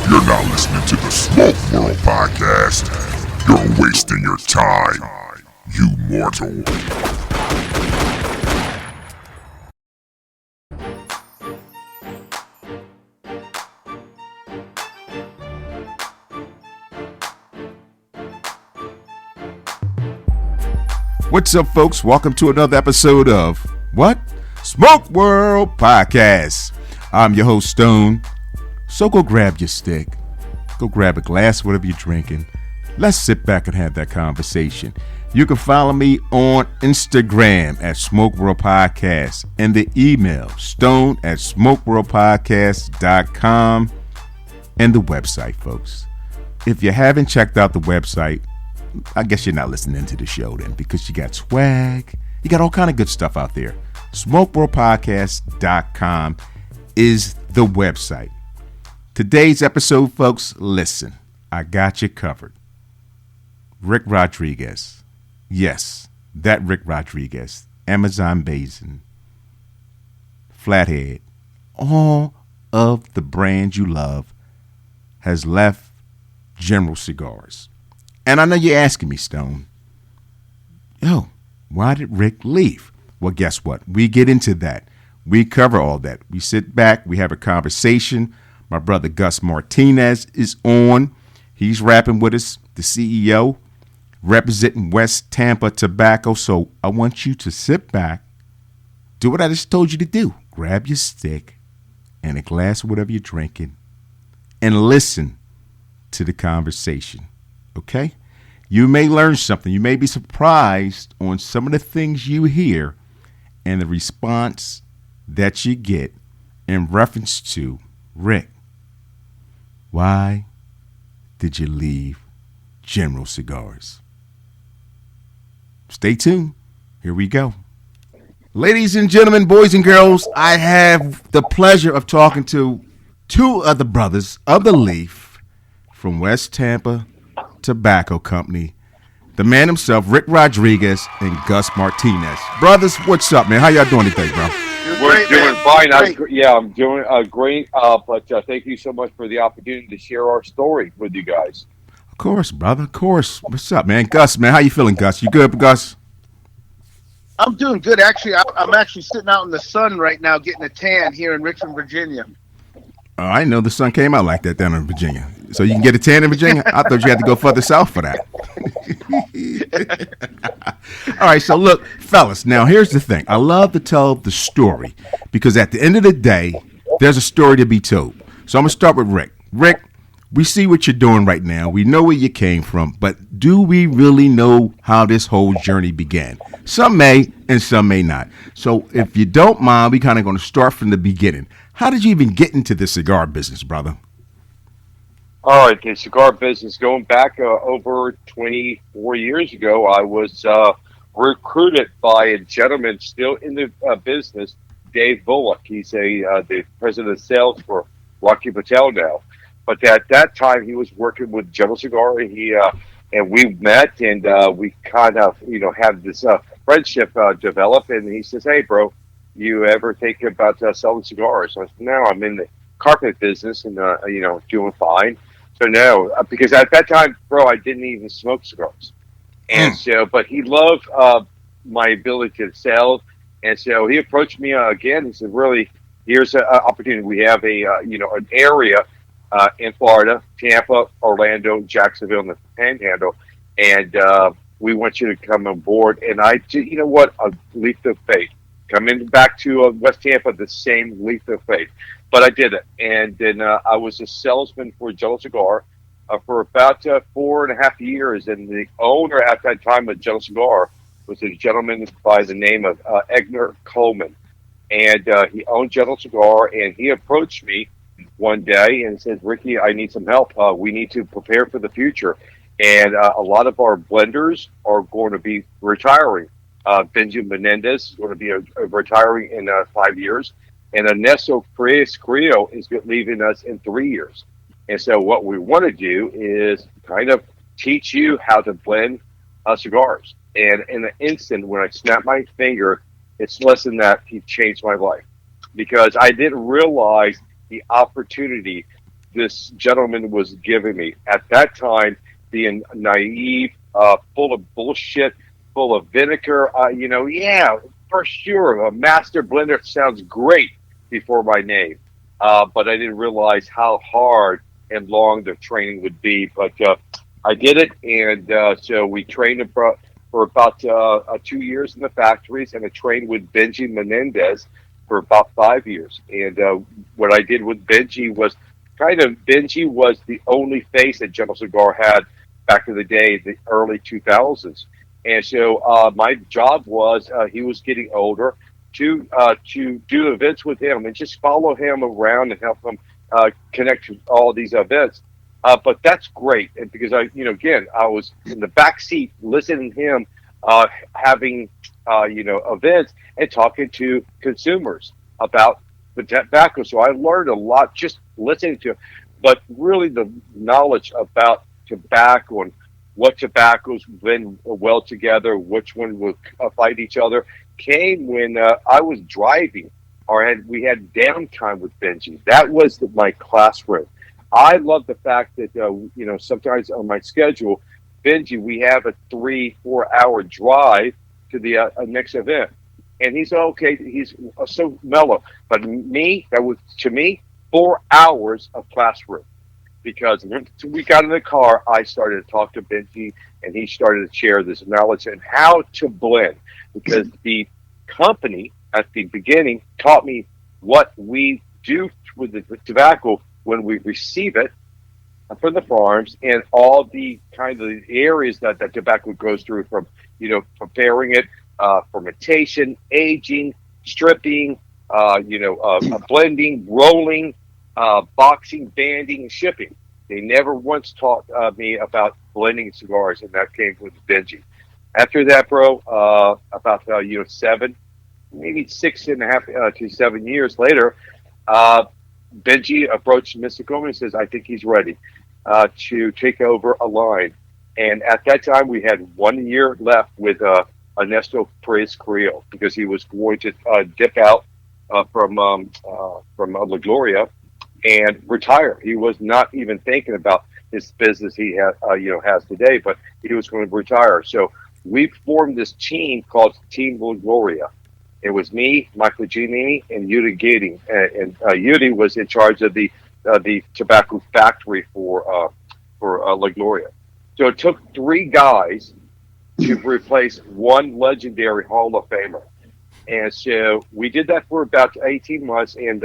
If you're not listening to the Smoke World Podcast, you're wasting your time, you mortal. What's up, folks? Welcome to another episode of What? Smoke World Podcast. I'm your host, Stone. So go grab your stick, go grab a glass, whatever you're drinking. Let's sit back and have that conversation. You can follow me on Instagram at Smoke World Podcast and the email stone@smokeworldpodcast.com and the website, folks. If you haven't checked out the website, I guess you're not listening to the show then, because you got swag, you got all kind of good stuff out there. SmokeWorldPodcast.com is the website. Today's episode, folks, listen, I got you covered. Rick Rodriguez. Yes, that Rick Rodriguez. Amazon Basin. Flathead. All of the brands you love has left General Cigars. And I know you're asking me, Stone, yo, why did Rick leave? Well, guess what? We get into that. We cover all that. We sit back. We have a conversation. My brother Gus Martinez is on. He's rapping with us, the CEO, representing West Tampa Tobacco. So I want you to sit back, do what I just told you to do. Grab your stick and a glass of whatever you're drinking and listen to the conversation. Okay? You may learn something. You may be surprised on some of the things you hear and the response that you get in reference to Rick. Why did you leave General Cigars? Stay tuned. Here we go. Ladies and gentlemen, boys and girls, I have the pleasure of talking to two of the brothers of the Leaf from West Tampa Tobacco Company, the man himself, Rick Rodriguez and Gus Martinez. Brothers, what's up, man? How y'all doing today, bro? We're doing fine. I'm doing great. But thank you so much for the opportunity to share our story with you guys. Of course, brother. Of course. What's up, man? Gus, man, how you feeling, Gus? You good, Gus? I'm doing good. Actually, I'm actually sitting out in the sun right now getting a tan here in Richmond, Virginia. Oh, I didn't know the sun came out like that down in Virginia. So you can get a tan in Virginia? I thought you had to go further south for that. All right, so look, fellas, now here's the thing. I love to tell the story because at the end of the day, there's a story to be told. So I'm going to start with Rick. Rick, we see what you're doing right now. We know where you came from, but do we really know how this whole journey began? Some may and some may not. So if you don't mind, we kind of going to start from the beginning. How did you even get into the cigar business, brother? All right, the cigar business going back over 24 years ago, I was recruited by a gentleman still in the business, Dave Bullock. He's the president of sales for Lucky Patel now. But at that time, he was working with General Cigar, and we met, and we kind of had this friendship develop. And he says, "Hey, bro, you ever think about selling cigars?" I said, "No, I'm in the carpet business, and doing fine." So no, because at that time, bro, I didn't even smoke cigars, and so, but he loved my ability to sell, and so he approached me again. He said, "Really, here's an opportunity. We have an area in Florida, Tampa, Orlando, Jacksonville, and the Panhandle, and we want you to come on board." And I, a leap of faith. Coming back to West Tampa, the same leap of faith. But I did it. And then I was a salesman for General Cigar for about 4.5 years. And the owner at that time of General Cigar was a gentleman by the name of Egner Coleman. And he owned General Cigar. And he approached me one day and said, "Ricky, I need some help. We need to prepare for the future. And a lot of our blenders are going to be retiring. Benjamin Menendez is going to be retiring in 5 years. And Ernesto Carrillo is leaving us in 3 years. And so what we want to do is kind of teach you how to blend cigars. And in an instant, when I snapped my finger, it's less than that, he changed my life. Because I didn't realize the opportunity this gentleman was giving me. At that time, being naive, full of bullshit, full of vinegar, yeah, for sure, a master blender sounds great before my name. But I didn't realize how hard and long the training would be. But I did it, and so we trained for about 2 years in the factories, and I trained with Benji Menendez for about 5 years. And what I did with Benji was Benji was the only face that General Cigar had back in the day, the early 2000s. And so my job was he was getting older to do events with him and just follow him around and help him connect to all these events. But that's great, and because again, I was in the back seat listening to him having, events and talking to consumers about the tobacco. So I learned a lot just listening to him. But really, the knowledge about tobacco and what tobaccos blend well together, which one will fight each other, came when I was driving or we had downtime with Benji. That was my classroom. I love the fact that sometimes on my schedule, Benji, we have a 3-4 hour drive to the next event, and he's okay. He's so mellow, but me, that was to me 4 hours of classroom, because once we got in the car, I started to talk to Benji, and he started to share this knowledge and how to blend, because the company at the beginning taught me what we do with the tobacco when we receive it from the farms, and all the kind of areas that tobacco goes through, from preparing it, fermentation, aging, stripping, blending, rolling, boxing, banding, and shipping. They never once taught me about blending cigars, and that came with Benji. After that, bro, about 7, maybe 6.5 to 7 years later, Benji approached Mr. Coleman and says, "I think he's ready to take over a line." And at that time, we had 1 year left with Ernesto Perez Carrillo, because he was going to dip out from La Gloria and retire. He was not even thinking about his business he has today, but he was going to retire. So we formed this team called Team La Gloria. It was me, Michael Giannini, and Yudi Gating, and Yudi was in charge of the tobacco factory for La Gloria. So it took 3 guys to replace one legendary Hall of Famer, and so we did that for about 18 months, and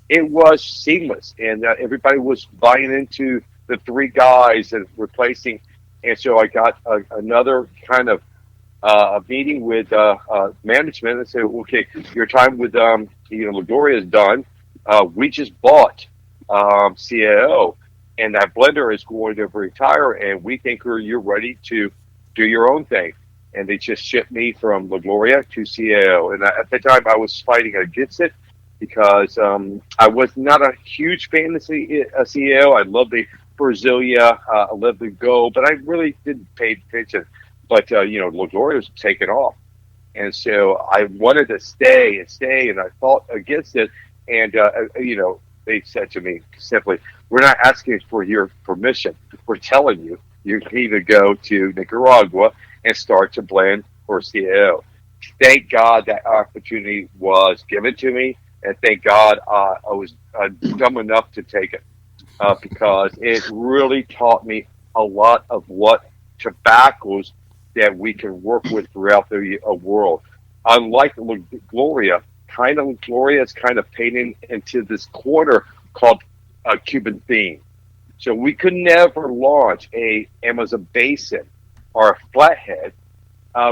it was seamless, and everybody was buying into the 3 guys and replacing. And so I got another kind of a meeting with management and said, "Okay, your time with La Gloria is done. We just bought CAO, and that blender is going to retire, and we think you're ready to do your own thing." And they just shipped me from La Gloria to CAO, and at the time I was fighting against it, because I was not a huge fan of CAO. I love the Brasilia, I love the Go, but I really didn't pay attention. But La Gloria was taking off, and so I wanted to stay, and I fought against it. And they said to me simply, "We're not asking for your permission. We're telling you need to go to Nicaragua and start to blend for CAO." Thank God that opportunity was given to me, and thank God I was dumb enough to take it, because it really taught me a lot of what tobaccos that we can work with throughout the world. Unlike Gloria, Gloria is kind of painted into this corner called a Cuban theme. So we could never launch a Amazon Basin or a Flathead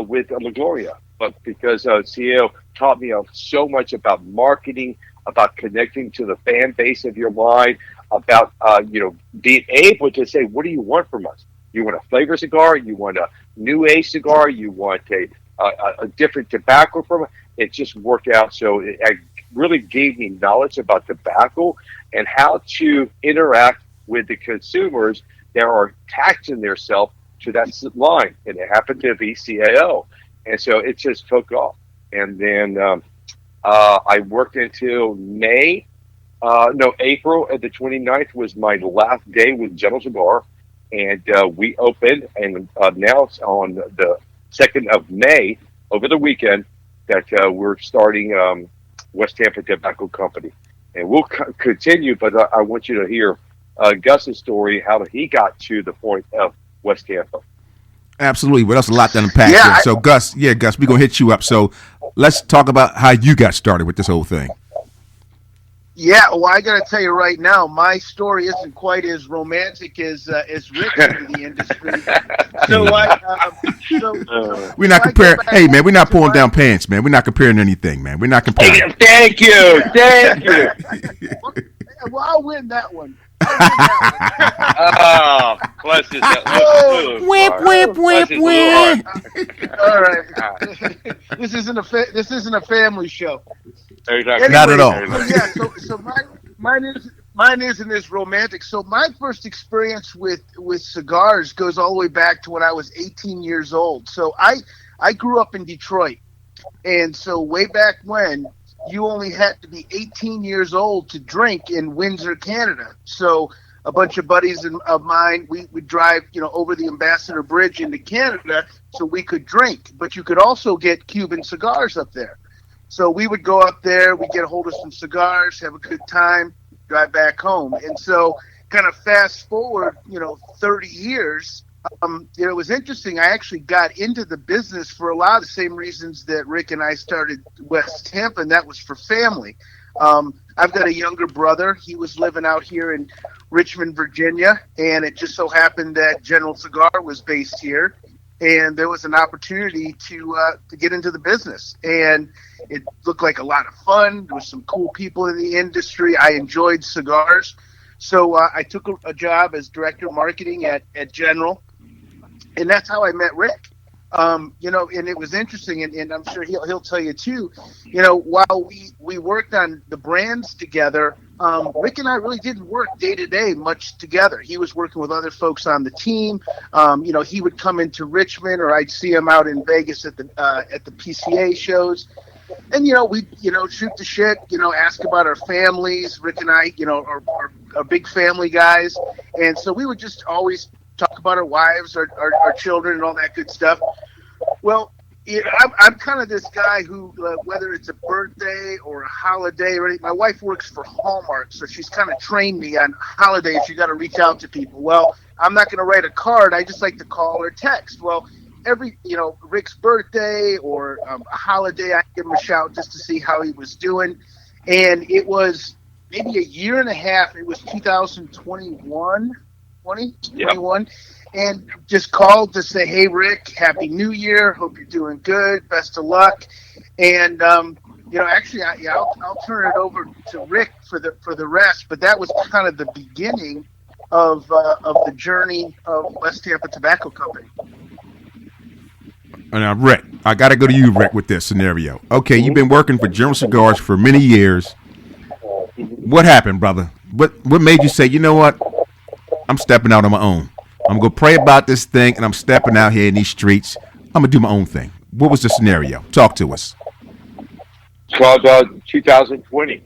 with La Gloria, but because CEO taught me so much about marketing, about connecting to the fan base of your line, about being able to say, "What do you want from us? You want a flavor cigar? You want a new age cigar? You want a different tobacco from it?" It just worked out. So it really gave me knowledge about tobacco and how to interact with the consumers that are attaching themselves to that line. And it happened to be CAO. And so it just took off. And then I worked until May No, April the 29th was my last day with General Cigar, and we opened, and announced on the 2nd of May over the weekend that we're starting West Tampa Tobacco Company, and we'll continue. But I want you to hear Gus's story, how he got to the point of West Tampa. Absolutely. Well, that's a lot to unpack Yeah, there. So, Gus, Gus, we're going to hit you up. So, let's talk about how you got started with this whole thing. Yeah, well, I got to tell you right now, my story isn't quite as romantic as Rick's into the industry. So We're not I go comparing. back Hey, man, we're not to pulling my- down pants, man. We're not comparing anything, man. We're not comparing. Thank you, thank you. Well, I'll win that one. I'll win that Oh, bless his Oh, Whip, whip, bless whip, his little whip. one. All right. This isn't a family show. Exactly. Not at all. So yeah, so mine isn't as romantic. So my first experience with cigars goes all the way back to when I was 18 years old. So I grew up in Detroit, and so way back when, you only had to be 18 years old to drink in Windsor, Canada. So a bunch of buddies of mine, we would drive, over the Ambassador Bridge into Canada so we could drink. But you could also get Cuban cigars up there. So we would go up there, we'd get a hold of some cigars, have a good time, drive back home. And so kind of fast forward, 30 years, it was interesting. I actually got into the business for a lot of the same reasons that Rick and I started West Tampa, and that was for family. I've got a younger brother. He was living out here in Richmond, Virginia, and it just so happened that General Cigar was based here, and there was an opportunity to get into the business. And it looked like a lot of fun. There was some cool people in the industry. I enjoyed cigars. So I took a job as director of marketing at General. And that's how I met Rick. And it was interesting, and I'm sure he'll tell you too. While we worked on the brands together, Rick and I really didn't work day to day much together. He was working with other folks on the team. He would come into Richmond, or I'd see him out in Vegas at the PCA shows. And we shoot the shit, ask about our families. Rick and I, are big family guys, and so we would just always talk about our wives, our children, and all that good stuff. Well, I'm kind of this guy who, whether it's a birthday or a holiday or anything, my wife works for Hallmark, so she's kind of trained me on holidays. You got to reach out to people. Well, I'm not going to write a card. I just like to call or text. Well, every Rick's birthday or a holiday, I give him a shout just to see how he was doing. And it was maybe a year and a half. It was 2021. 21, and just called to say, hey, Rick, Happy New Year. Hope you're doing good. Best of luck. And, actually, I'll turn it over to Rick for the rest. But that was kind of the beginning of the journey of West Tampa Tobacco Company. Now, Rick, I got to go to you, Rick, with this scenario. Okay, you've been working for General Cigars for many years. What happened, brother? What made you say, you know what? I'm stepping out on my own. I'm going to pray about this thing, and I'm stepping out here in these streets. I'm going to do my own thing. What was the scenario? Talk to us. It's called 2020.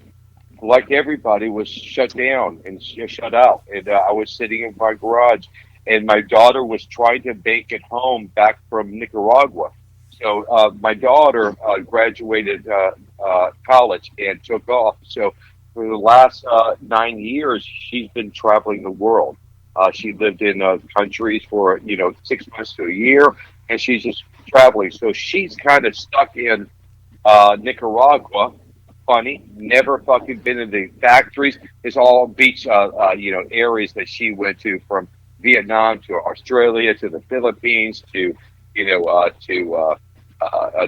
Like everybody, was shut down and shut out. And I was sitting in my garage, and my daughter was trying to make it home back from Nicaragua. So my daughter graduated college and took off. So for the last 9 years, she's been traveling the world. She lived in countries for 6 months to a year, and she's just traveling. So she's kind of stuck in Nicaragua. Funny, never fucking been in the factories. It's all beach, areas that she went to, from Vietnam to Australia to the Philippines to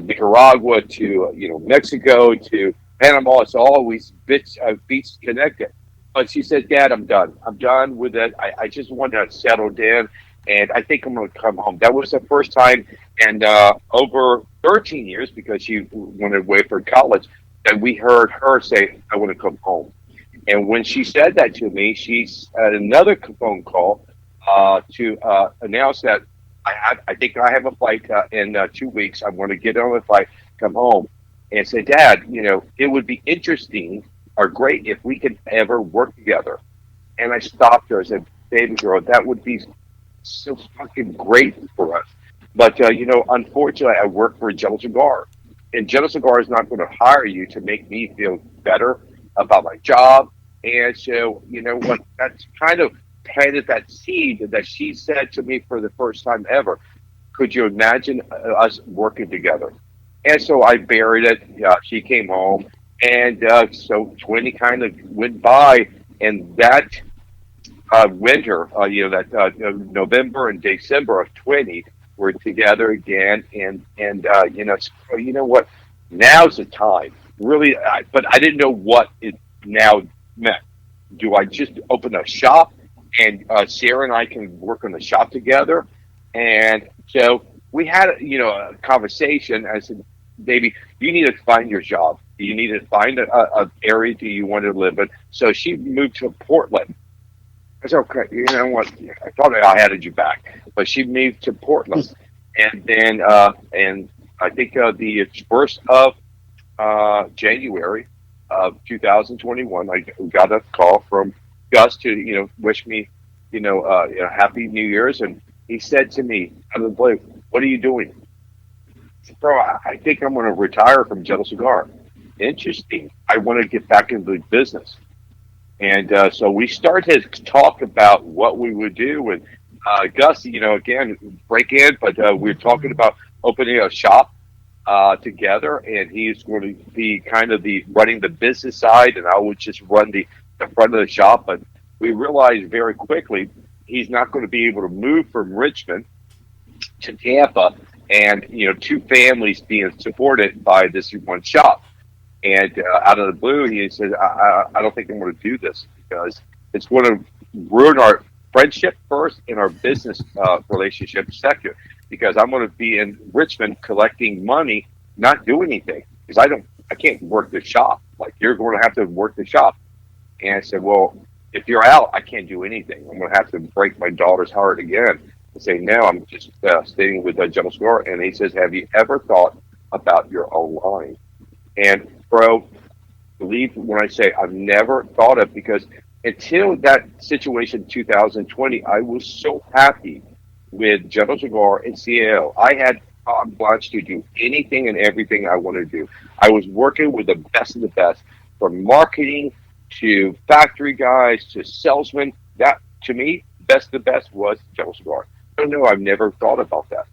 Nicaragua to Mexico to Panama. It's always beach connected. But she said, Dad, I'm done. I'm done with it. I just want to settle down, and I think I'm going to come home. That was the first time in over 13 years, because she went away for college, that we heard her say, I want to come home. And when she said that to me, she had another phone call to announce that I think I have a flight in 2 weeks. I want to get on a flight, come home. And say, Dad, it would be interesting are great if we could ever work together. And I stopped her. I said, baby girl, that would be so fucking great for us. But, unfortunately, I work for Jello Cigar. And Jello Cigar is not going to hire you to make me feel better about my job. And so, you know what? That's kind of planted that seed that she said to me for the first time ever. Could you imagine us working together? And so I buried it. She came home. And so 20 kind of went by. And that winter, that November and December of 20, we're together again, and you know what? Now's the time, really. But I didn't know what it now meant. Do I just open a shop, and Sarah and I can work on the shop together? And so we had, a conversation. I said, "Baby, you need to find your job. You need to find a area that you want to live in." So she moved to Portland. It's okay. You know what? I thought I had you back, but she moved to Portland, and then and I think the first of January of 2021, I got a call from Gus to wish me happy New Year's, and he said to me out of the blue, "What are you doing?" I said, "Bro, I think I'm going to retire from Jello Cigar." Interesting. I want to get back into the business. And so we started to talk about what we would do. And Gus, again, break in, but we're talking about opening a shop together. And he's going to be kind of the running the business side, and I would just run the front of the shop. But we realized very quickly he's not going to be able to move from Richmond to Tampa, and two families being supported by this one shop. And out of the blue, he said, I don't think I'm going to do this because it's going to ruin our friendship first and our business relationship second. Because I'm going to be in Richmond collecting money, not doing anything. Because I can't work the shop. Like, you're going to have to work the shop. And I said, well, if you're out, I can't do anything. I'm going to have to break my daughter's heart again and say, no, I'm just staying with General Score. And he says, have you ever thought about your own line? And bro, believe when I say I've never thought of, because until that situation in 2020, I was so happy with General Cigar and CAO. I had carte blanche to do anything and everything I wanted to do. I was working with the best of the best, from marketing to factory guys to salesmen. That, to me, best of the best was General Cigar. I don't know, I've never thought about that.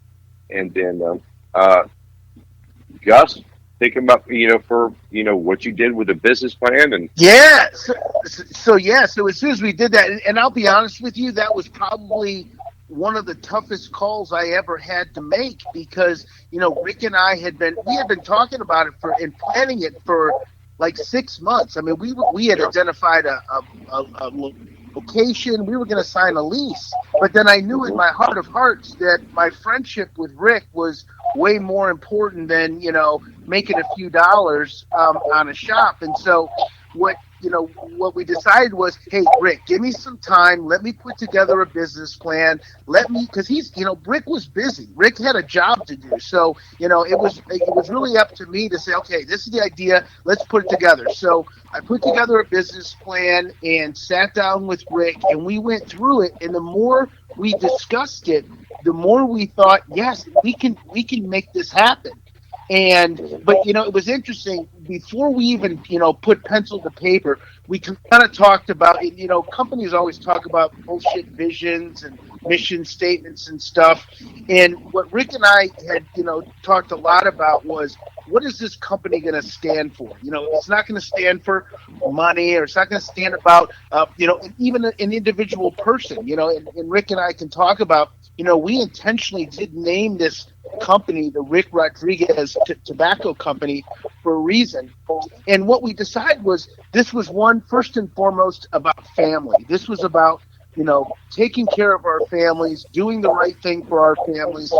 And then Gus, thinking about for what you did with the business plan. And Yeah. So as soon as we did that, and I'll be honest with you, that was probably one of the toughest calls I ever had to make, because Rick and I had been talking about it and planning it for like 6 months. I mean, we had identified a location. We were going to sign a lease, but then I knew in my heart of hearts that my friendship with Rick was way more important than making a few dollars on a shop. And so what we decided was, hey, Rick, give me some time. Let me put together a business plan. Because Rick was busy. Rick had a job to do. So, it was really up to me to say, okay, this is the idea. Let's put it together. So I put together a business plan and sat down with Rick, and we went through it. And the more we discussed it, the more we thought, yes, we can make this happen. But it was interesting. Before we even put pencil to paper, we kind of talked about it. Companies always talk about bullshit visions and mission statements and stuff. And what Rick and I had talked a lot about was, what is this company going to stand for? It's not going to stand for money, or it's not going to stand about even an individual person. And Rick and I can talk about. We intentionally did name this company the Rick Rodriguez Tobacco Company for a reason. And what we decided was, this was first and foremost about family. This was about, taking care of our families, doing the right thing for our families,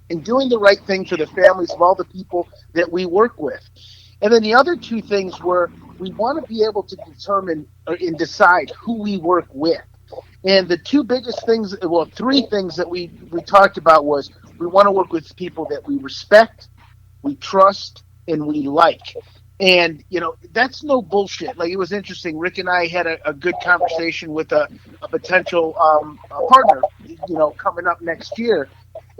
and doing the right thing for the families of all the people that we work with. And then the other two things were, we want to be able to determine and decide who we work with. And the two biggest things, three things that we talked about was, we want to work with people that we respect, we trust, and we like. And that's no bullshit. Like, it was interesting. Rick and I had a good conversation with a potential a partner, coming up next year,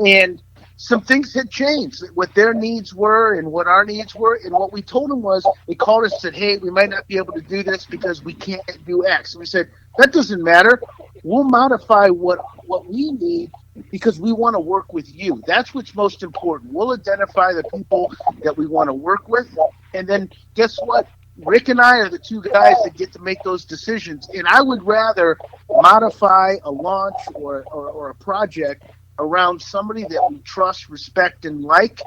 and some things had changed. What their needs were and what our needs were, and what we told them was, they called us and said, "Hey, we might not be able to do this because we can't do X." And we said, "That doesn't matter. We'll modify what we need." Because we want to work with you. That's what's most important. We'll identify the people that we want to work with. And then guess what? Rick and I are the two guys that get to make those decisions. And I would rather modify a launch or a project around somebody that we trust, respect, and like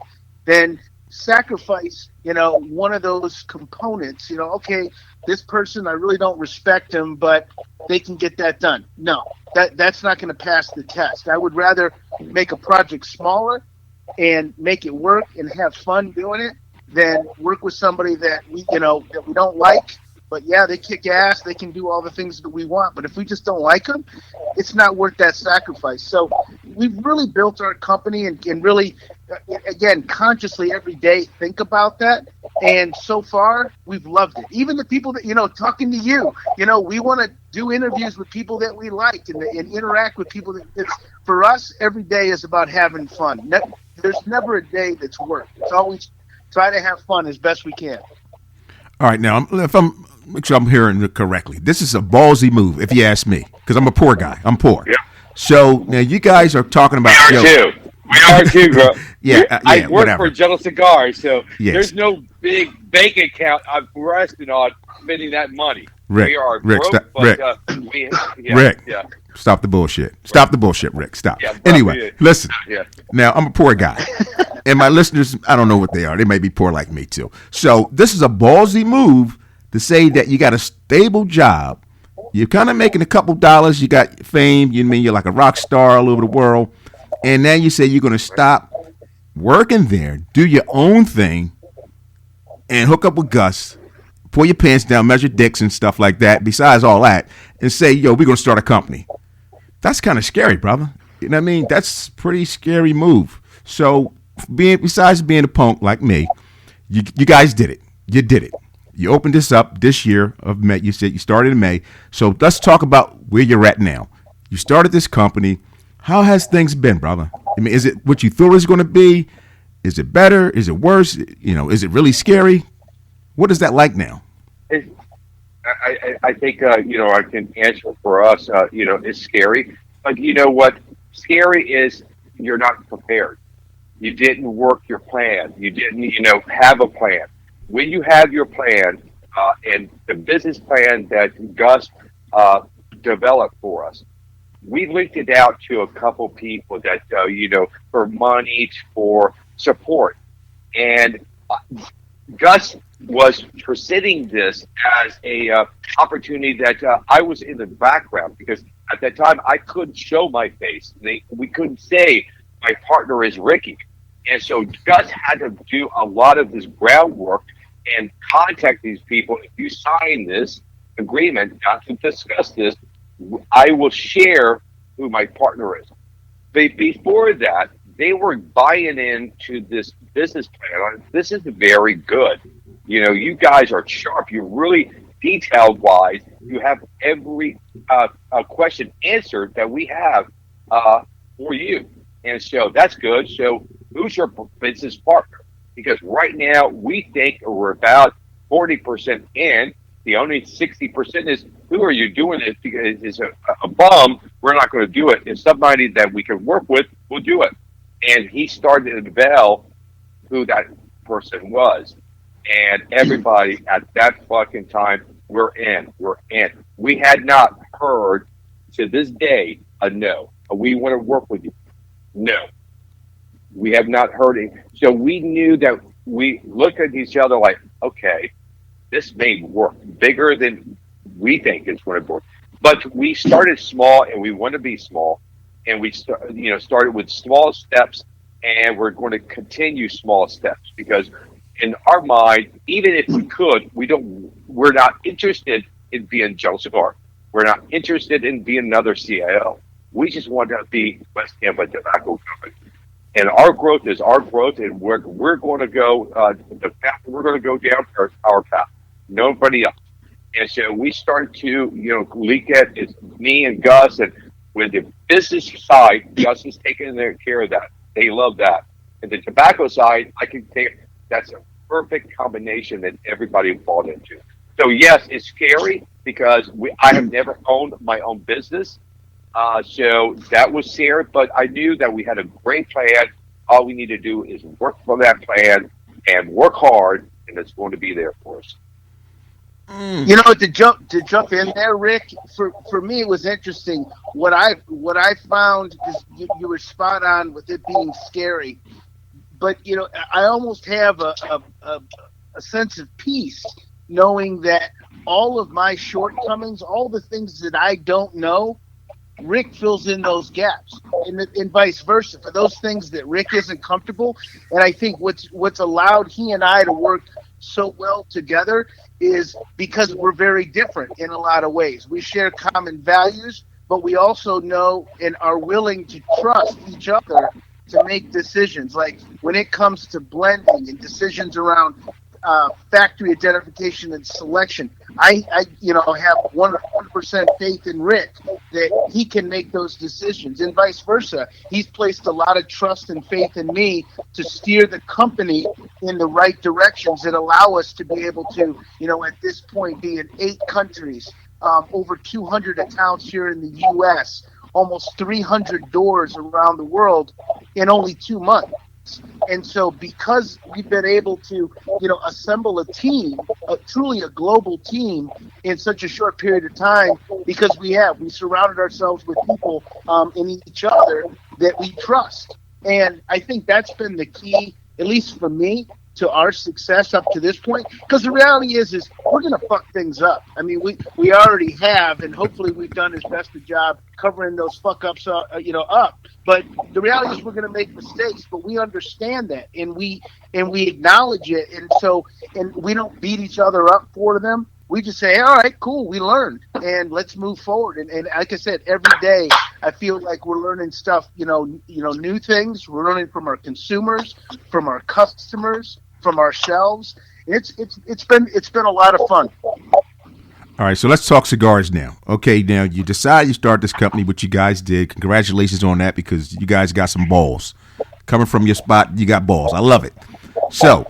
than sacrifice, one of those components. Okay, this person, I really don't respect him, but they can get that done. No, that's not going to pass the test. I would rather make a project smaller and make it work and have fun doing it than work with somebody that we don't like. But yeah, they kick ass. They can do all the things that we want. But if we just don't like them, it's not worth that sacrifice. So we've really built our company and really, again, consciously every day think about that. And so far, we've loved it. Even the people that, talking to you, we want to do interviews with people that we like and interact with people for us, every day is about having fun. There's never a day that's work. It's always try to have fun as best we can. All right, now, make sure I'm hearing it correctly. This is a ballsy move, if you ask me, because I'm a poor guy. I'm poor. Yeah. So now you guys are talking about. We are too, bro. I work whatever. for General Cigars, so Yes. there's no big bank account I'm resting on spending that money. Rick, we are Rick, broke, stop, but Rick, Rick, yeah. stop the bullshit. Stop the bullshit, Rick. Stop. Yeah, bro, Anyway, yeah. listen. Yeah. Now, I'm a poor guy. And my listeners, I don't know what they are. They may be poor like me, too. So this is a ballsy move to say that you got a stable job. You're kind of making a couple dollars. You got fame. You're like a rock star all over the world. And now you say you're going to stop working there, do your own thing, and hook up with Gus, pull your pants down, measure dicks and stuff like that, besides all that, and say, we're going to start a company. That's kind of scary, brother. You know what I mean? That's a pretty scary move. So besides being a punk like me, you guys did it. You did it. You opened this up this year of May. You said you started in May. So let's talk about where you're at now. You started this company. How has things been, brother? I mean, is it what you thought it was going to be? Is it better? Is it worse? Is it really scary? What is that like now? I think I can answer for us. It's scary, but you know what? Scary is you're not prepared. You didn't work your plan. You didn't have a plan. When you have your plan and the business plan that Gus developed for us, we linked it out to a couple people that for money, for support, and Gus was presenting this as a opportunity that I was in the background because at that time I couldn't show my face. We couldn't say my partner is Ricky, and so Gus had to do a lot of this groundwork and contact these people. If you sign this agreement not to discuss this, I will share who my partner is. But before that, they were buying into this business plan. This is very good. You guys are sharp. You're really detailed wise. You have every question answered that we have for you. And so that's good. So who's your business partner? Because right now we think we're about 40% in. The only 60% is who are you doing this because it's a bum. We're not going to do it. If somebody that we can work with, we'll do it. And he started to develop who that person was. And everybody at that fucking time, we're in. We had not heard to this day a no. We want to work with you. No. We have not heard it. So we knew that we looked at each other like, okay, this may work bigger than we think it's going to work. But we started small and we want to be small. And we started with small steps and we're going to continue small steps because in our mind, even if we could, we're not interested in being Joe Cigar. We're not interested in being another CIO. We just want to be West Tampa Tobacco Company. And our growth is our growth, and we're going to go the path we're going to go down our path. Nobody else. And so we started to, leak at it's me and Gus, and with the business side, Gus is taking care of that. They love that. And the tobacco side, I can take. That's a perfect combination that everybody bought into. So yes, it's scary because I have never owned my own business. So that was scary, but I knew that we had a great plan. All we need to do is work from that plan and work hard, and it's going to be there for us. You know, to jump in there, Rick. For me, it was interesting. What I found is you were spot on with it being scary, but I almost have a sense of peace knowing that all of my shortcomings, all the things that I don't know, Rick fills in those gaps, and vice versa for those things that Rick isn't comfortable. And I think what's allowed he and I to work so well together is because we're very different in a lot of ways. We share common values, but we also know and are willing to trust each other to make decisions. Like when it comes to blending and decisions around factory identification and selection, I have 100% faith in Rick that he can make those decisions, and vice versa. He's placed a lot of trust and faith in me to steer the company in the right directions that allow us to be able to, at this point, be in 8 countries, over 200 accounts here in the U.S., almost 300 doors around the world in only 2 months. And so, because we've been able to, assemble a team, truly a global team, in such a short period of time, because we surrounded ourselves with people in each other that we trust. And I think that's been the key, at least for me, to our success up to this point. Because the reality is we're going to fuck things up. I mean, we already have, and hopefully we've done as best a job covering those fuck ups, up. But the reality is we're going to make mistakes, but we understand that, and we acknowledge it, and we don't beat each other up for them. We just say, all right, cool, we learned, and let's move forward. And like I said, every day I feel like we're learning stuff, new things. We're learning from our consumers, from our customers, from ourselves. It's been a lot of fun. All right, so let's talk cigars now. Okay, now you decide you start this company, which you guys did. Congratulations on that, because you guys got some balls. Coming from your spot, you got balls. I love it. So,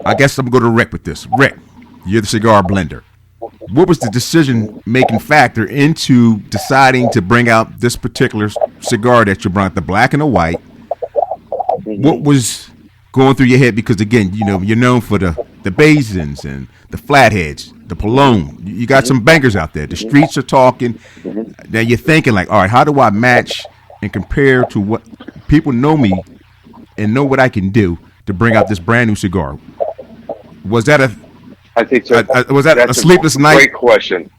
I guess I'm going to Rick with this. Rick, you're the cigar blender. What was the decision-making factor into deciding to bring out this particular cigar that you brought, the black and the white? What was going through your head? Because, again, you're known for the Basins and the Flatheads, the Palone. You got some bangers out there. The streets are talking. Now you're thinking like, all right, how do I match and compare to what people know me and know what I can do to bring out this brand new cigar? Was that I think so. Was that a sleepless night? Great question.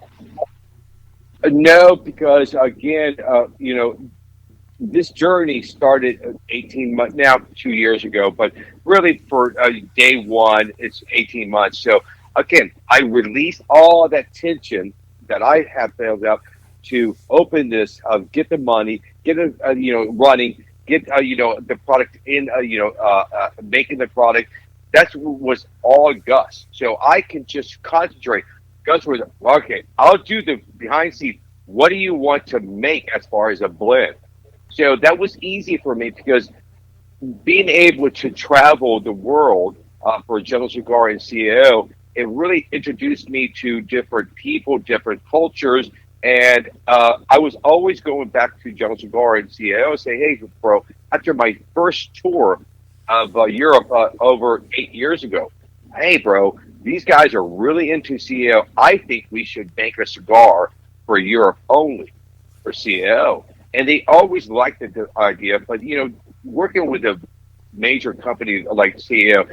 No, because again, this journey started 18 months now, 2 years ago, but really for day one, it's 18 months. So again, I released all that tension that I have built up to open this, get the money, get it, running, get, the product in, making the product. That was all Gus. So I can just concentrate. Gus was, okay, I'll do the behind the scenes. What do you want to make as far as a blend? So that was easy for me because being able to travel the world for General Cigar and CAO, it really introduced me to different people, different cultures. And I was always going back to General Cigar and CAO and say, hey, bro, after my first tour of Europe over 8 years ago, hey, bro, these guys are really into CAO. I think we should make a cigar for Europe only for CAO. And they always liked the idea, but working with a major company like CAO,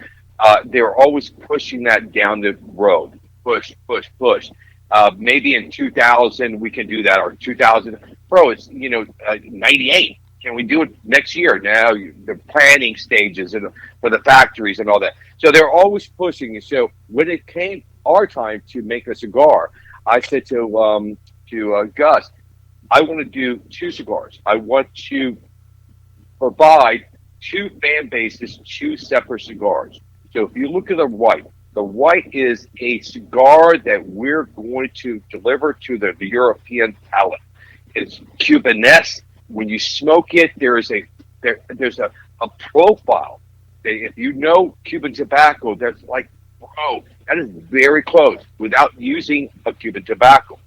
they're always pushing that down the road. Push, push, push. Maybe in 2000 we can do that, or 2000. Bro, it's 98. Can we do it next year? Now the planning stages and for the factories and all that. So they're always pushing. And so when it came our time to make a cigar, I said to Gus, I want to do two cigars. I want to provide two fan bases, two separate cigars. So if you look at the white is a cigar that we're going to deliver to the European palate. It's Cubanesque. When you smoke it, there's a profile. If you know Cuban tobacco, that's like, bro, that is very close without using a Cuban tobacco.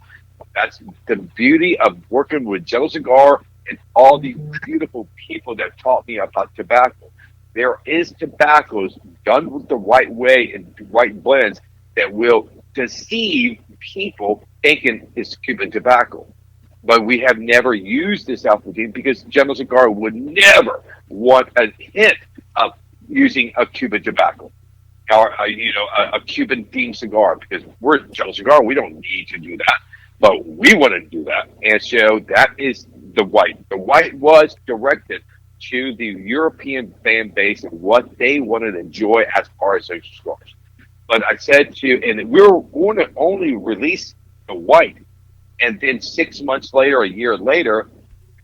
That's the beauty of working with Joe Cigar and all these beautiful people that taught me about tobacco. There is tobaccos done with the right way and the right blends that will deceive people thinking it's Cuban tobacco. But we have never used this alpha because General Cigar would never want a hint of using a Cuban tobacco or a Cuban themed cigar because we're General Cigar. We don't need to do that, but we want to do that, and so that is the white. The white was directed to the European fan base and what they wanted to enjoy as far as those cigars. But I said to you, and we were going to only release the white, and then 6 months later, a year later,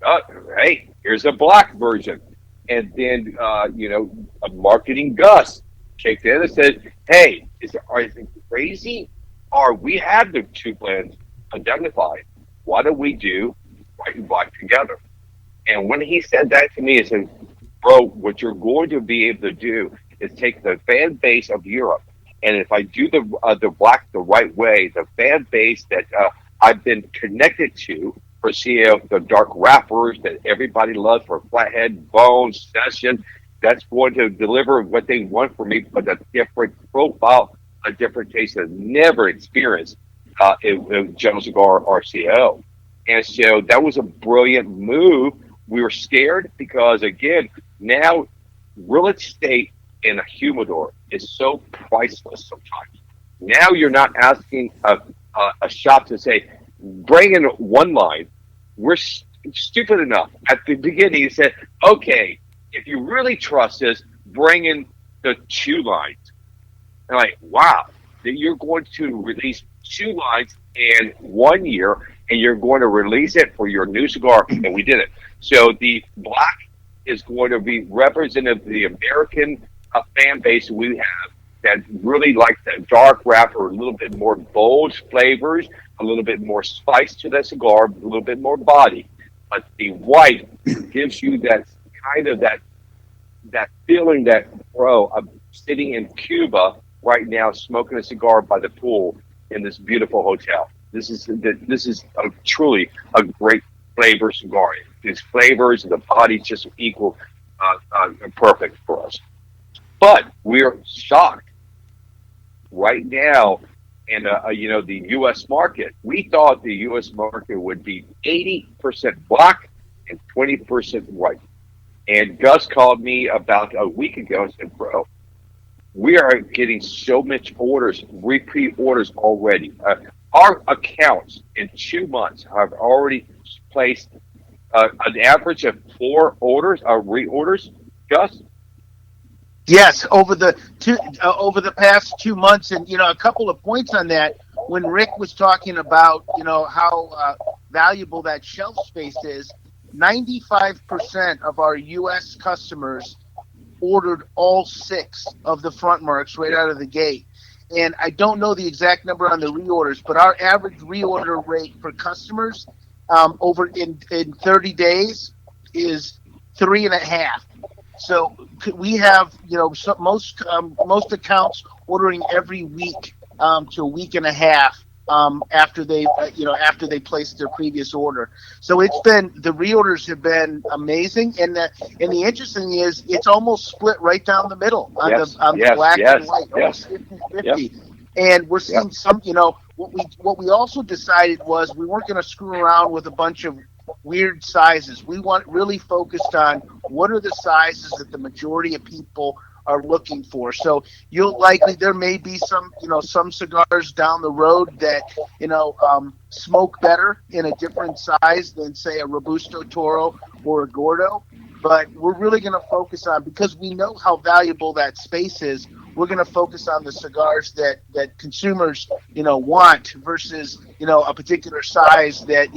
uh, hey, here's a black version. And then, a marketing Gus kicked in and said, hey, are you crazy? Or we have the two blends identified. Why don't we do white and black together? And when he said that to me, I said, bro, what you're going to be able to do is take the fan base of Europe. And if I do the black the right way, the fan base that I've been connected to for CL, the dark wrappers that everybody loves for Flathead, Bone, Session, that's going to deliver what they want from me, but a different profile, a different taste I've never experienced in General Cigar RCL. And so that was a brilliant move. We were scared because, again, now real estate in a humidor is so priceless sometimes. Now you're not asking a shop to say, bring in one line. We're stupid enough at the beginning to say, okay, if you really trust us, bring in the two lines. And like, wow, that you're going to release two lines in 1 year and you're going to release it for your new cigar. And we did it. So the black is going to be representative of the American fan base we have that really likes that dark wrapper, a little bit more bold flavors, a little bit more spice to that cigar, a little bit more body. But the white gives you that kind of that feeling that, bro, I'm sitting in Cuba right now smoking a cigar by the pool in this beautiful hotel. This is truly a great flavor cigar. Its flavors and the body just equal perfect for us. But we're shocked right now in the U.S. market. We thought the U.S. market would be 80% black and 20% white. And Gus called me about a week ago and said, bro, we are getting so much orders, repeat orders already. Our accounts in 2 months have already placed an average of 4 orders, reorders. Gus? Yes, over the past 2 months, and a couple of points on that. When Rick was talking about how valuable that shelf space is, 95% of our U.S. customers ordered all 6 of the front marks right out of the gate. And I don't know the exact number on the reorders, but our average reorder rate for customers over in 30 days is 3.5. So we have most accounts ordering every week to a week and a half after they placed their previous order. So the reorders have been amazing, and the interesting is it's almost split right down the middle on the black and white, almost 50-50. Yep. And we're seeing some. What we also decided was we weren't going to screw around with a bunch of weird sizes. We really focused on what are the sizes that the majority of people are looking for. So there may be some cigars down the road that smoke better in a different size than say a Robusto Toro or a Gordo. But we're really going to focus on, because we know how valuable that space is, we're going to focus on the cigars that consumers want versus a particular size that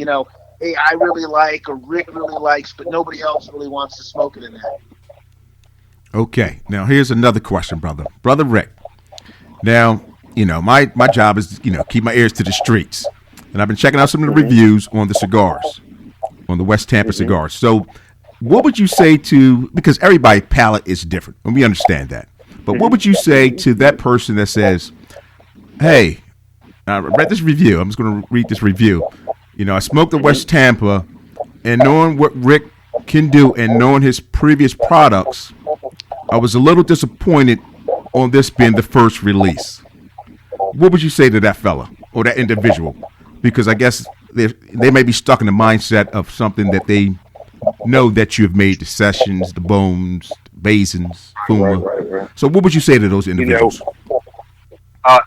hey, I really like or Rick really likes, but nobody else really wants to smoke it in that. Okay. Now here's another question, brother. Brother Rick. Now, my job is, keep my ears to the streets. And I've been checking out some of the reviews on the cigars, on the West Tampa cigars. So what would you say to, because everybody's palate is different, and we understand that. But what would you say to that person that says, hey, I read this review. I'm just going to read this review. I smoked the West Tampa, and knowing what Rick can do and knowing his previous products, I was a little disappointed on this being the first release. What would you say to that fella or that individual? Because I guess they may be stuck in the mindset of something that they know that you have made, the sessions, the bones, the basins, Fuma. Right. So what would you say to those individuals?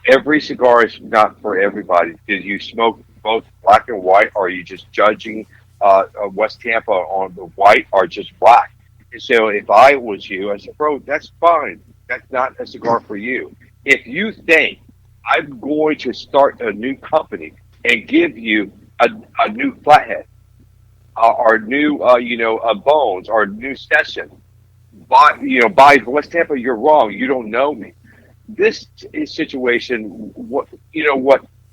Every cigar is not for everybody. Did you smoke both black and white, or are you just judging West Tampa on the white or just black? And so if I was you, I said, bro, that's fine. That's not a cigar for you. If you think I'm going to start a new company and give you a new flathead, or new, bones, or new session, by West Tampa, you're wrong. You don't know me. This situation, what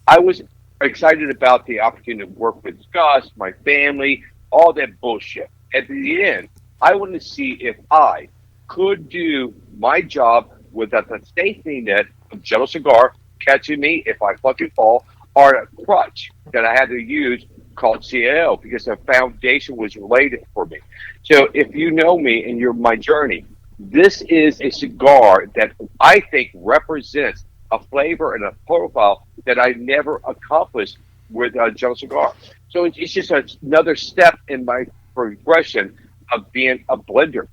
I was excited about the opportunity to work with Gus, my family, all that bullshit. At the end, I wanted to see if I could do my job without the safety net of Jello Cigar catching me if I fucking fall, or a crutch that I had to use called CAO, because the foundation was related for me. So if you know me and you're my journey, this is a cigar that I think represents a flavor and a profile that I never accomplished with Jello Cigar. So it's just another step in my progression of being a blender.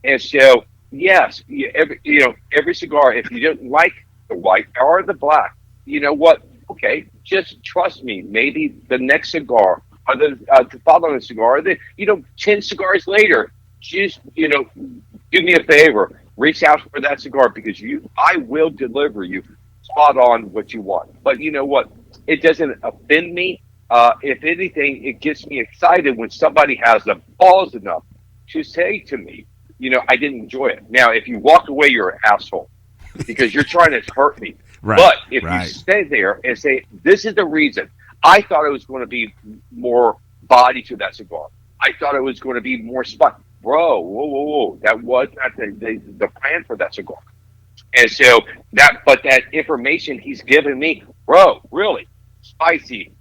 And so, yes, every cigar, if you didn't like the white or the black, you know what? Okay, just trust me. Maybe the next cigar or the following cigar, 10 cigars later, just, do me a favor, reach out for that cigar, because I will deliver you spot on what you want. But you know what? It doesn't offend me. If anything, it gets me excited when somebody has the balls enough to say to me, I didn't enjoy it. Now, if you walk away, you're an asshole because you're trying to hurt me. Right, but if right. you stay there and say, this is the reason, I thought it was going to be more body to that cigar. I thought it was going to be more spot. Bro, whoa. That was not the plan for that cigar. And so that information he's given me, bro, really spicy,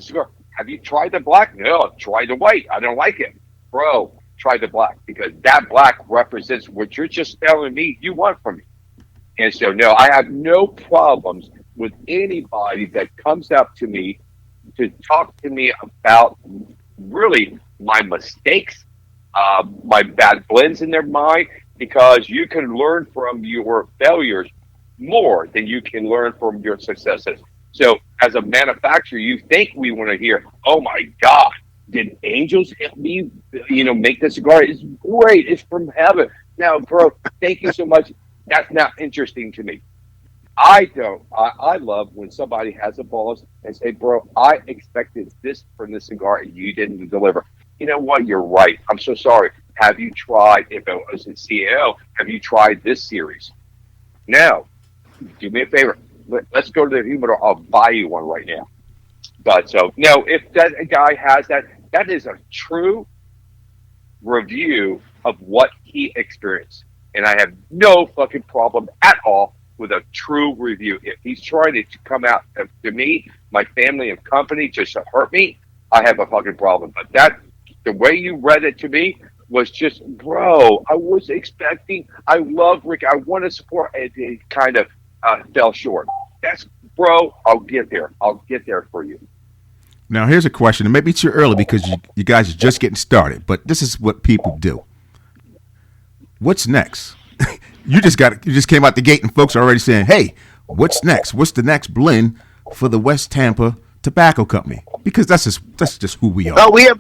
cigar. Have you tried the black? No, try the white. I don't like it. Bro, try the black, because that black represents what you're just telling me you want from me. And so, no, I have no problems with anybody that comes up to me to talk to me about really my mistakes, my bad blends in their mind, because you can learn from your failures more than you can learn from your successes. So as a manufacturer, you think we want to hear, oh my God, did angels help me, make this cigar? It's great. It's from heaven. Now, bro, thank you so much. That's not interesting to me. I love when somebody has a balls and say, bro, I expected this from the cigar and you didn't deliver. You know what? You're right. I'm so sorry. Have you tried, if it was in CAO, have you tried this series? Now, do me a favor. Let's go to the humidor. I'll buy you one right now. But so, no, if that guy has that is a true review of what he experienced. And I have no fucking problem at all with a true review. If he's trying to come out to me, my family and company, just to hurt me, I have a fucking problem. But the way you read it to me was just, bro, I was expecting, I love Rick, I want to support, it kind of fell short. That's, bro, I'll get there for you. Now, here's a question. It may be too early because you guys are just getting started, but this is what people do. What's next? You just came out the gate and folks are already saying, hey, what's next? What's the next blend for the West Tampa Tobacco Company? Because that's just who we are. No, we have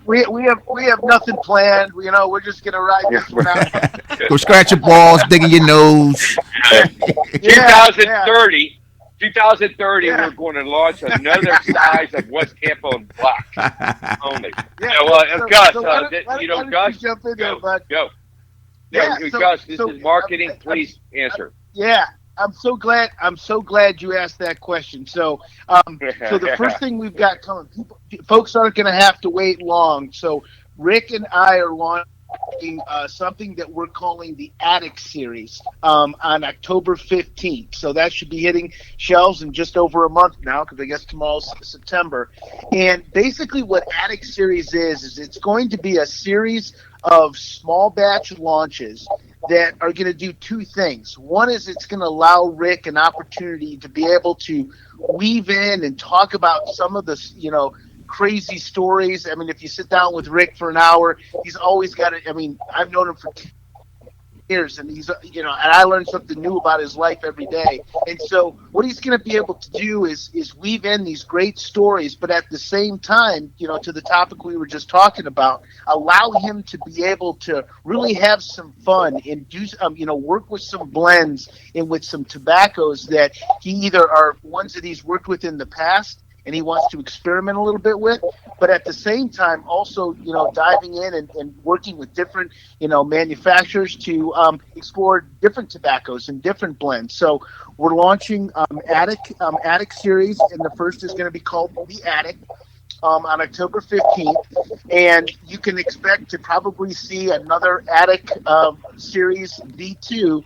nothing planned. We're just gonna ride this one out. Go scratch your balls, dig in your nose. 2030, Yeah. we're going to launch another size of West Tampa in black only. Yeah. Gus, Why don't Gus, you jump in there, bud? go. Yeah, Yeah. Gus, this is marketing. Please answer. Yeah, I'm so glad. I'm so glad you asked that question. So the first thing we've got coming, folks aren't going to have to wait long. So Rick and I are launching something that we're calling the Attic Series on October 15th. So that should be hitting shelves in just over a month now, because I guess tomorrow's September. And basically, what Attic Series is it's going to be a series of small batch launches that are going to do two things. One is it's going to allow Rick an opportunity to be able to weave in and talk about some of the, crazy stories. I mean, if you sit down with Rick for an hour, he's always got it. I mean, I've known him for years, and and I learn something new about his life every day. And so what he's going to be able to do is weave in these great stories, but at the same time, to the topic we were just talking about, allow him to be able to really have some fun and do work with some blends and with some tobaccos that he either are ones that he's worked with in the past and he wants to experiment a little bit with, but at the same time also, diving in and working with different, manufacturers to explore different tobaccos and different blends. So we're launching Attic series, and the first is going to be called The Attic. On October 15th, and you can expect to probably see another Attic series V2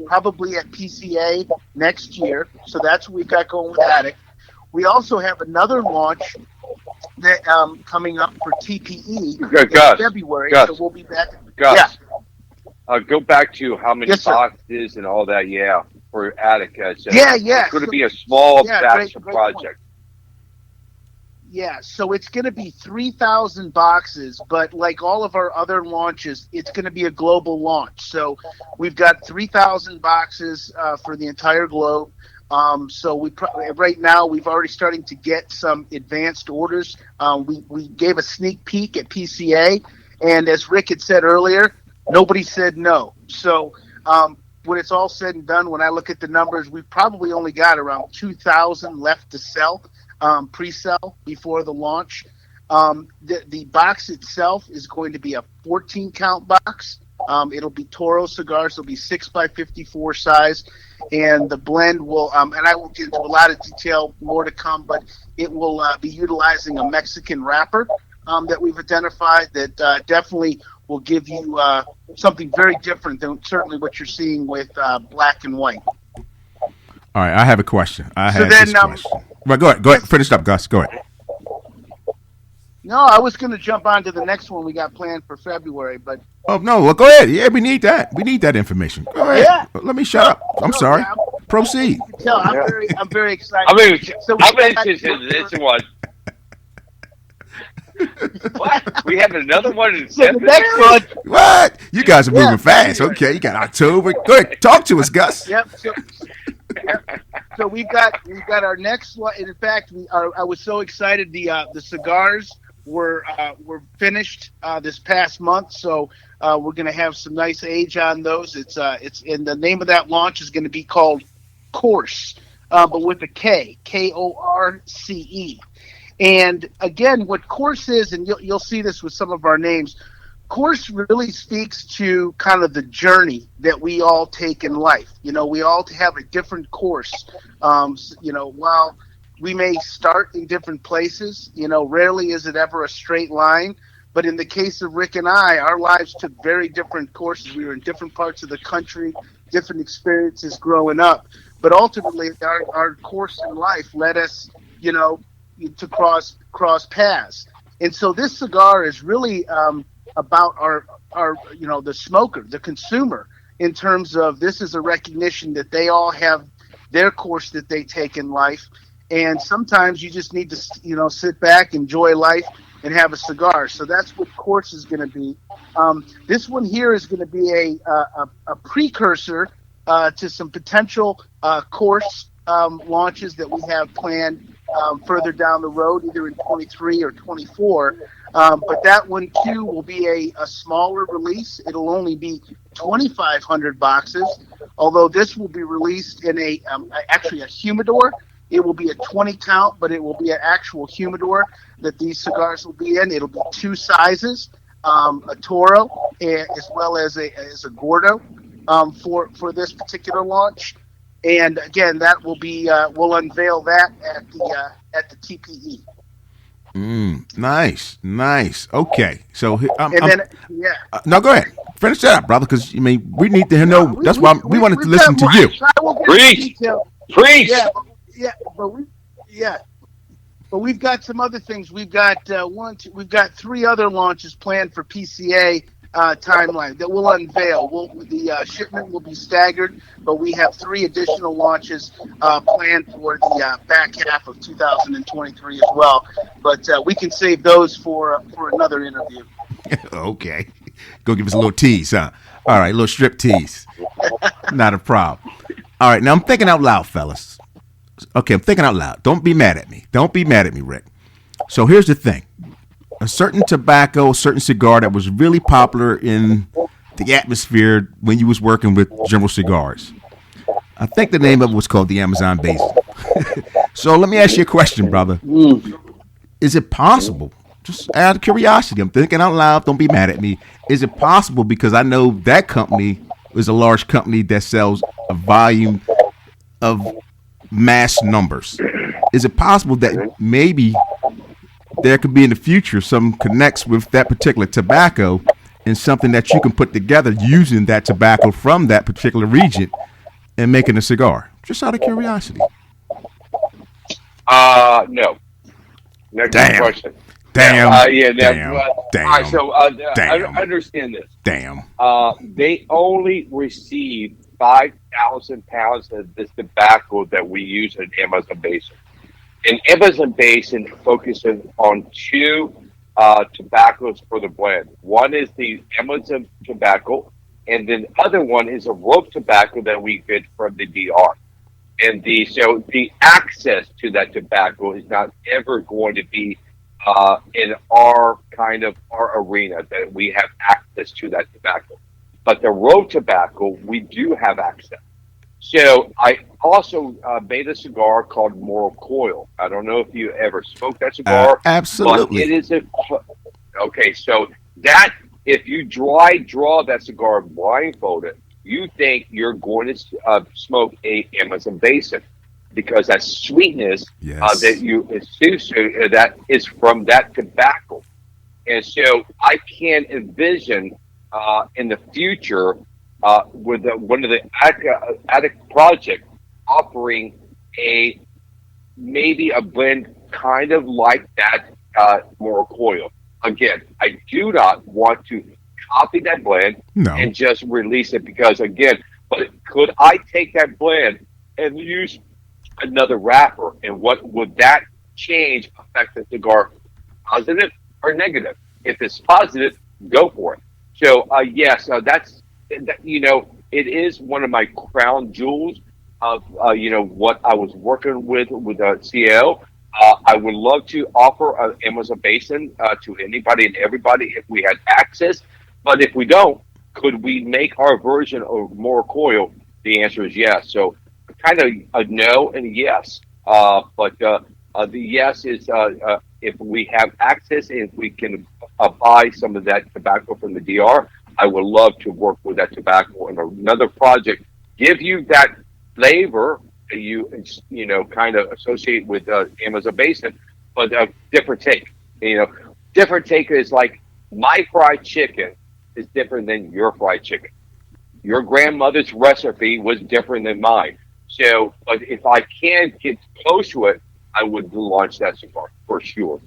probably at PCA next year. So that's what we've got going with Attic. We also have another launch that coming up for TPE in Gus, February. Gus, So we'll be back. Yeah. Gus. Go back to how many Yes, sir. boxes and all that. Yeah, for Attic. Yeah, yeah. It's going to be a small batch great project. point. Yeah, so it's going to be 3,000 boxes, but like all of our other launches, it's going to be a global launch. So we've got 3,000 boxes for the entire globe. So right now we've already starting to get some advanced orders. We gave a sneak peek at PCA, and as Rick had said earlier, nobody said no. So when it's all said and done, when I look at the numbers, we've probably only got around 2,000 left to sell. Pre-sell before the launch. The box itself is going to be a 14 count box. It'll be Toro cigars. It'll be 6x54 size, and the blend will. And I won't get into a lot of detail, more to come, but it will be utilizing a Mexican wrapper that we've identified that definitely will give you something very different than certainly what you're seeing with black and white. All right, I have a question. I So have then, this question. Well, go ahead. Finish up, Gus. Go ahead. No, I was going to jump on to the next one we got planned for February, but Oh no, well, go ahead. Yeah, we need that. We need that information. Go ahead. Yeah. Let me shut up. I'm sorry. yeah, Proceed. you can tell I'm very excited. I mean, So I'm we got- interested in this one. What? We have another one in So the next one, What? You guys are moving Yeah. fast. Okay, you got October. Go ahead. Talk to us, Gus. yep. So we've got our next one. In fact, I was so excited. The cigars were finished this past month, so we're going to have some nice age on those. It's and the name of that launch is going to be called Course, but with a Korce. And again, what Course is, and you'll see this with some of our names, Course really speaks to kind of the journey that we all take in life. We all have a different course. While we may start in different places, rarely is it ever a straight line. But in the case of Rick and I, our lives took very different courses. We were in different parts of the country, different experiences growing up. But ultimately, our course in life led us, to cross paths. And so this cigar is really about our the smoker, the consumer, in terms of this is a recognition that they all have their course that they take in life. And sometimes you just need to, sit back, enjoy life, and have a cigar. So that's what Course is going to be. This one here is going to be a precursor to some potential Course launches that we have planned further down the road, either in 23 or 24. But that one, too, will be a smaller release. It'll only be 2,500 boxes, although this will be released in actually a humidor. It will be a 20 count, but it will be an actual humidor that these cigars will be in. It'll be two sizes. a Toro, as well as a Gordo for this particular launch. And again, that will be we'll unveil that at the TPE. Nice, nice. Okay, so And then yeah, no, go ahead, finish that up, brother, because I mean we need to no, know. That's why we wanted to we've listen got to more. you. I will get into Preach, detail. preach. Yeah, yeah, but we yeah. But we've got some other things. We've got we've got three other launches planned for PCA timeline that we'll unveil. The shipment will be staggered, but we have three additional launches planned for the back half of 2023 as well. But we can save those for another interview. Okay, go give us a little tease, huh? All right, a little strip tease. Not a problem. All right, now I'm thinking out loud, fellas. Okay, I'm thinking out loud. Don't be mad at me. Don't be mad at me, Rick. So here's the thing. A certain tobacco, a certain cigar that was really popular in the atmosphere when you was working with General Cigars. I think the name of it was called the Amazon Basin. So let me ask you a question, brother. Is it possible, just out of curiosity, I'm thinking out loud, don't be mad at me. Is it possible, because I know that company is a large company that sells a volume of mass numbers. Is it possible that maybe there could be in the future some connects with that particular tobacco and something that you can put together using that tobacco from that particular region and making a cigar? Just out of curiosity. No. Next Damn. question. Damn. Yeah. Damn. All right. Damn. So Damn. understand this. Damn. They only receive 5,000 pounds of this tobacco that we use in Amazon Basin. And Amazon Basin focuses on two tobaccos for the blend. One is the Amazon tobacco, and then the other one is a rope tobacco that we get from the DR. And so the access to that tobacco is not ever going to be in our arena that we have access to that tobacco. But the road tobacco, we do have access. So I also made a cigar called Moral Coil. I don't know if you ever smoked that cigar, but Absolutely. it is okay. So that if you draw that cigar blindfolded, you think you're going to smoke a Amazon Basin because that sweetness Yes. that you associate that is from that tobacco. And so I can envision in the future with one of the addict project offering a maybe a blend kind of like that Moral Coil. Again, I do not want to copy that blend No. and just release it because again, but could I take that blend and use another wrapper, and what would that change affect the cigar, positive or negative? If it's positive, go for it. So yes, that's it is one of my crown jewels of what I was working with CL. I would love to offer an Amazon Basin to anybody and everybody if we had access, but if we don't, could we make our version of more coil? The answer is yes. So kind of a no and a yes. But the yes is if we have access and if we can buy some of that tobacco from the DR, I would love to work with that tobacco in another project. Give you that flavor that you kind of associate with Amazon Basin, but a different take. Different take is like my fried chicken is different than your fried chicken. Your grandmother's recipe was different than mine. So, but if I can get close to it, I would launch that cigar for sure.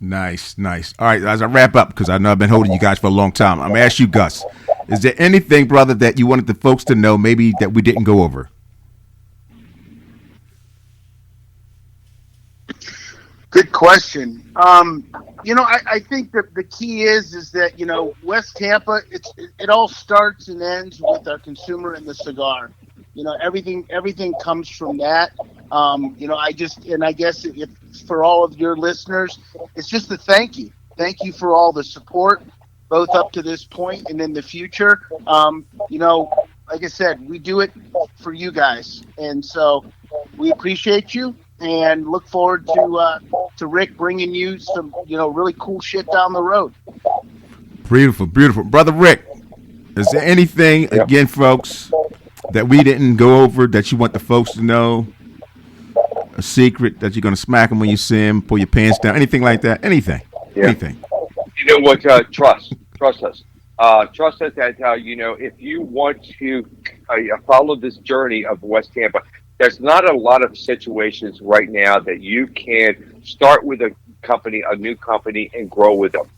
Nice, nice. All right, as I wrap up, because I know I've been holding you guys for a long time, I'm going to ask you, Gus, is there anything, brother, that you wanted the folks to know maybe that we didn't go over? Good question. I think that the key is that West Tampa. It all starts and ends with our consumer and the cigar. Everything comes from that. I guess if for all of your listeners, it's just a thank you for all the support, both up to this point and in the future. Like I said, we do it for you guys, and so we appreciate you and look forward to Rick bringing you some really cool shit down the road. Beautiful, beautiful. Brother Rick, is there anything, again, folks, that we didn't go over that you want the folks to know? A secret that you're going to smack them when you see them, pull your pants down, anything like that? Anything. Yeah. Anything. You know what? Trust us. Trust us that if you want to follow this journey of West Tampa, there's not a lot of situations right now that you can start with a new company, and grow with them.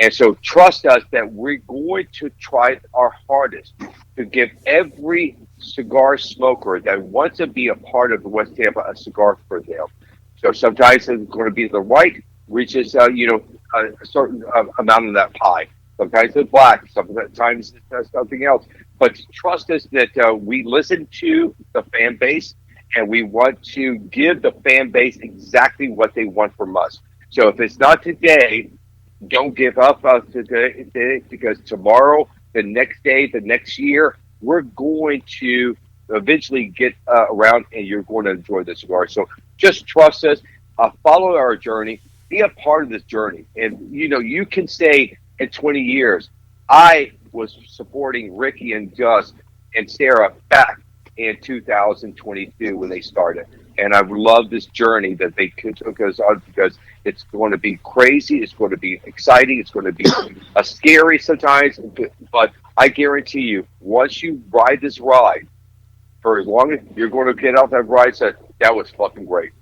And so trust us that we're going to try our hardest to give every cigar smoker that wants to be a part of West Tampa a cigar for them. So sometimes it's going to be the white, reaches a certain amount of that pie. Sometimes it's black. Sometimes it's something else. But trust us that we listen to the fan base, and we want to give the fan base exactly what they want from us. So if it's not today, don't give up today, because tomorrow, the next day, the next year, we're going to eventually get around, and you're going to enjoy the cigar. So just trust us, follow our journey, be a part of this journey. And, you can say in 20 years, I was supporting Ricky and Gus and Sarah back in 2022 when they started. And I love this journey that they took us on, because it's going to be crazy. It's going to be exciting. It's going to be scary sometimes. But I guarantee you, once you ride this ride, for as long as you're going to get off that ride, say, that was fucking great.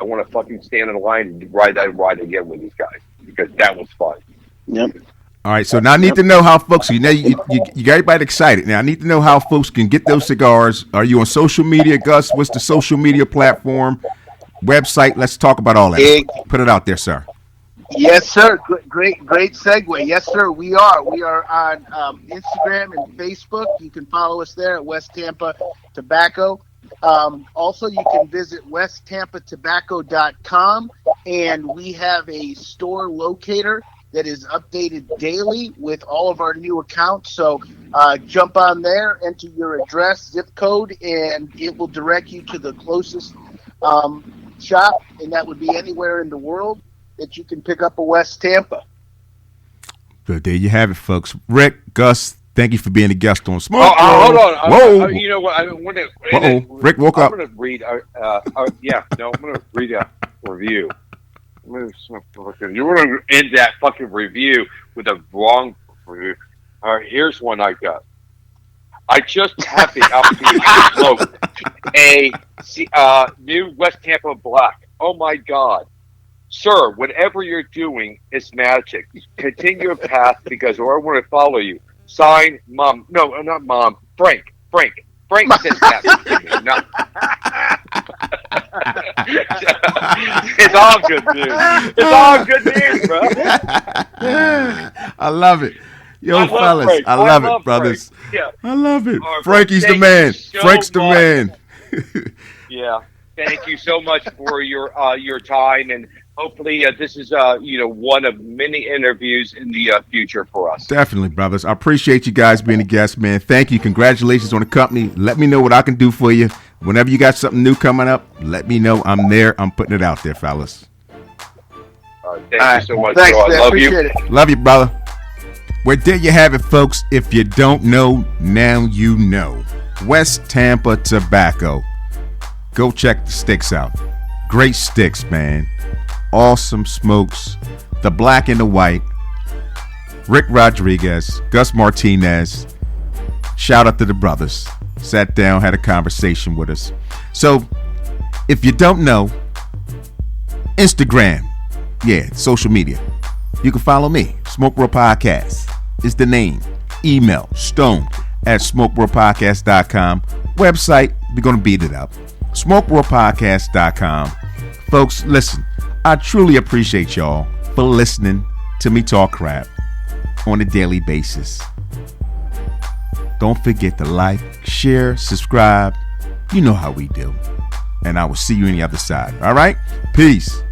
I want to fucking stand in the line and ride that ride again with these guys, because that was fun. Yep. All right, so now I need to know how folks, you got everybody excited. Now I need to know how folks can get those cigars. Are you on social media, Gus? What's the social media platform, website? Let's talk about all that. Put it out there, sir. Yes, sir. Great segue. Yes, sir. We are on Instagram and Facebook. You can follow us there at West Tampa Tobacco. Also, you can visit westtampatobacco.com, and we have a store locator that is updated daily with all of our new accounts. So jump on there, enter your address, zip code, and it will direct you to the closest shop, and that would be anywhere in the world that you can pick up a West Tampa. Good. There you have it, folks. Rick, Gus, thank you for being a guest on Smoke. Hold on. Whoa. You know what? I want to. Rick woke up. I'm going to read. I'm going to read a review. You're going to end that fucking review with a wrong review. All right, here's one I got. I just had the opportunity to smoke a new West Tampa Black. Oh my God. Sir, whatever you're doing is magic. Continue your path, because I want to follow you. Sign, Mom. No, not Mom. Frank says that to me. No. It's all good news. It's all good news, bro. I love it. Yo, fellas, I love it, brothers. Yeah. I love it. Right, Frankie's the man. Frank's the man. Yeah. Thank you so much for your time, and hopefully this is one of many interviews in the future for us. Definitely, brothers. I appreciate you guys being a guest, man. Thank you. Congratulations on the company. Let me know what I can do for you. Whenever you got something new coming up, let me know. I'm there. I'm putting it out there, fellas. Thank you so much. Thanks, bro. I love appreciate you. it. Love you, brother. Well, there you have it, folks. If you don't know, now you know. West Tampa Tobacco. Go check the sticks out. Great sticks, man. Awesome smokes. The black and the white. Rick Rodriguez, Gus Martinez. Shout out to the brothers. Sat down, had a conversation with us. So, if you don't know, Instagram, social media. You can follow me. Smoke World Podcast is the name. Email stone@smokeworldpodcast.com. Website, we're going to beat it up. smokeworldpodcast.com. Folks, listen, I truly appreciate y'all for listening to me talk crap on a daily basis. Don't forget to like, share, subscribe. You know how we do. And I will see you on the other side. All right? Peace.